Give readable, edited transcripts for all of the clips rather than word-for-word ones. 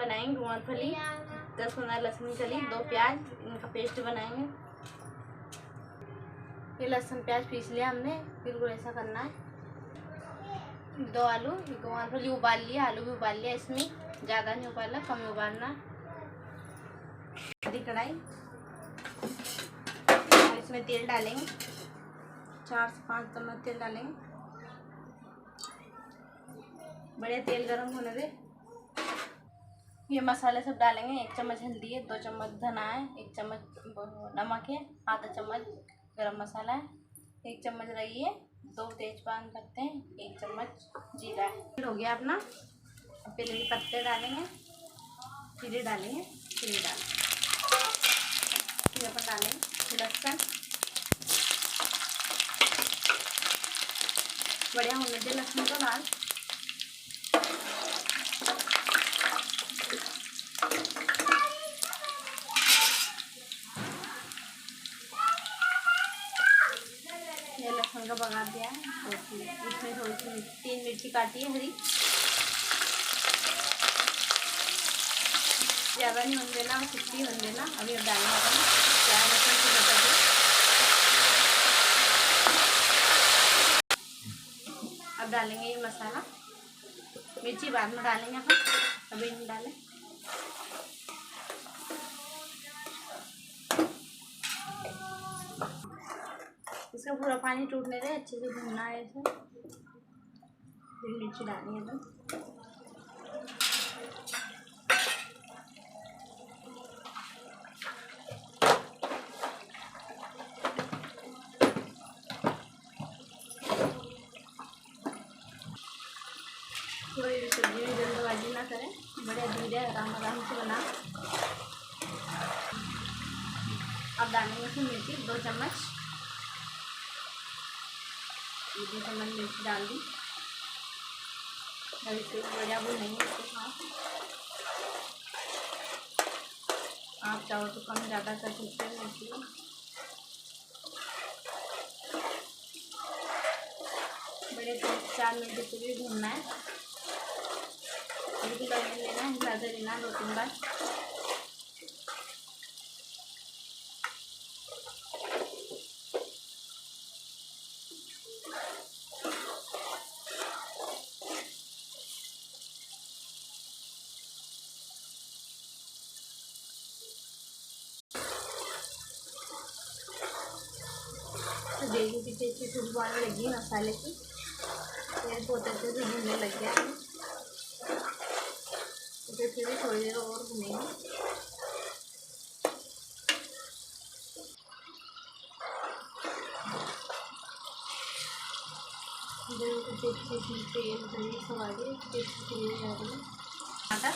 बनाएंगे मूंगफली, 10-15 लहसुन कली, 2 प्याज, इनका पेस्ट बनाएंगे। ये लहसुन प्याज पीस लिया हमने, बिल्कुल ऐसा करना है। 2 आलू, मूंगफली उबाल लिया, आलू भी उबाल लिया, इसमें ज़्यादा नहीं उबालना, कम उबालना। आधी कढ़ाई, इसमें तेल डालेंगे, 4 से 5 चम्मच तेल डालेंगे। बढ़िया तेल गरम होने दे। ये मसाले सब डालेंगे। 1 चम्मच हल्दी है, 2 चम्मच धना है, 1 चम्मच नमक है, आधा चम्मच गरम मसाला है, 1 चम्मच रही है, 2 तेजपान पत्ते हैं, 1 चम्मच जीरा है। हो गया अपना। अब पहले ये पत्ते डालेंगे, जीरे डालेंगे, फिर डालेंगे, फिर अपन डालेंगे लहसुन। बढ़िया होने दे लहसुन को लाल। ये लहसुन का बघार दिया है, इसमें थोड़ी सी 3 मिर्ची काटी है हरी। ज़्यादा नहीं होने देना, 60 होने देना। अभी अब डालना है प्याज लहसुन को बचा के। अब डालेंगे ये मसाला, मिर्ची बाद में डालेंगे अपन, अभी नहीं डालें। इसका पूरा पानी टूटने दे, अच्छे से भूनना है इसे। फिर मिर्ची डालनी है तो थोड़ी सब्जी में जल्दबाजी ना करें, बड़े धीरे आराम आराम से बना। अब डालेंगे इसमें मिर्ची 2 चम्मच, 2 चम्मच मिर्ची डाल दी। अब इसे बढ़िया भूनेंगे इसके साथ। आप चाहो तो कम ज़्यादा कर सकते हैं मिर्ची। बड़े 3-4 मिनट के लिए भूनना है, बिल्कुल लगा लेना, हिलाते रहना 2-3 बार। तो देखिए कितनी अच्छी खुशबू आने लगी मसाले की। फिर बहुत अच्छे से भूनने लग गया है, तो फिर थोड़ी देर और भूनेंगे। तेल दही सब आ गए, टमाटर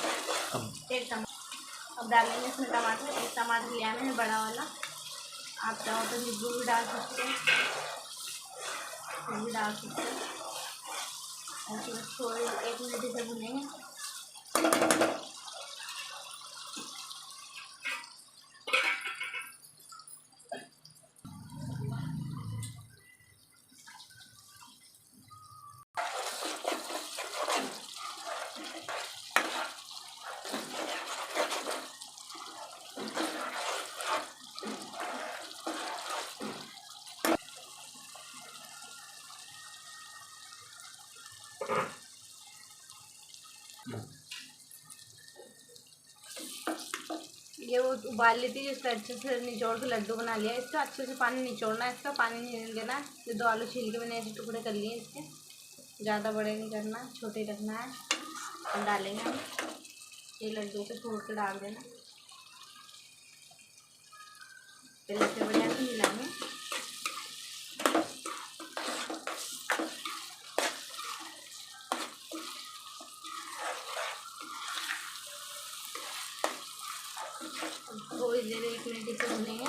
1 टमाटर। अब डालेंगे इसमें टमाटर। 1 टमाटर लिया मैंने बड़ा वाला, आप चाहो तो नींबू भी डाल सकते हैं, भी डाल सकते हैं। ऐसे थोड़ी 1 मिनट से भुनेंगे। ये वो उबाल लेती है, इसका अच्छे से निचोड़ के लड्डू बना लिया। इसका अच्छे से पानी निचोड़ना है, इसका पानी नहीं देना। ये 2 आलू छील के मैंने ऐसे टुकड़े कर लिए इसके, ज़्यादा बड़े नहीं करना, छोटे रखना है। हम डालेंगे, हम ये लड्डू को छोड़ के डाल देना। पहले से बढ़िया से मिलाएंगे। थोड़ी देर 1 मिनट से भूनेंगे।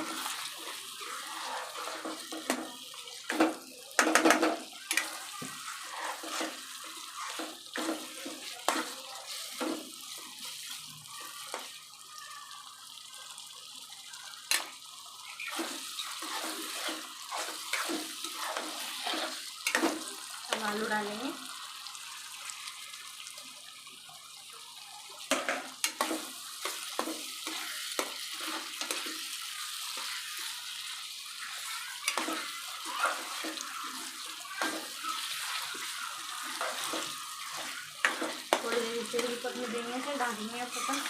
अब आलू डालेंगे। थोड़ी देर पकने देंगे, फिर डालेंगे अपन।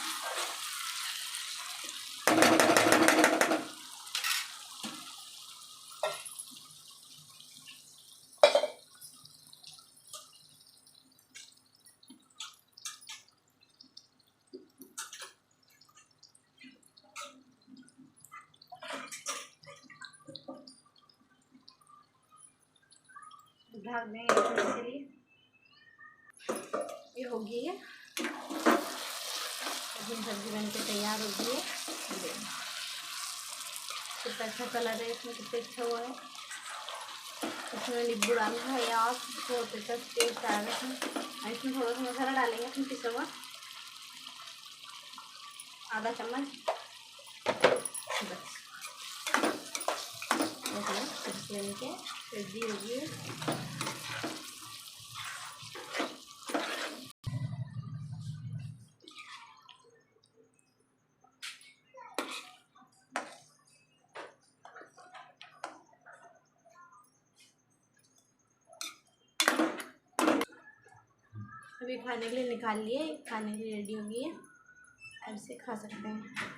ढक देंगे 1 मिनट के लिए। ये हो गई है, सब्जी बन के तैयार हो गई है। कितना अच्छा कलर है इसमें, कितना अच्छा हुआ है। इसमें नींबू डालना है यार, बहुत अच्छा टेस्ट आएगा इसमें। इसमें थोड़ा सा मसाला डालेंगे अपने पिसा हुआ, आधा चम्मच बस। लेने के रेडी होगी। अभी खाने के लिए निकाल लिए, खाने के लिए रेडी हो गई है, अब इसे खा सकते हैं।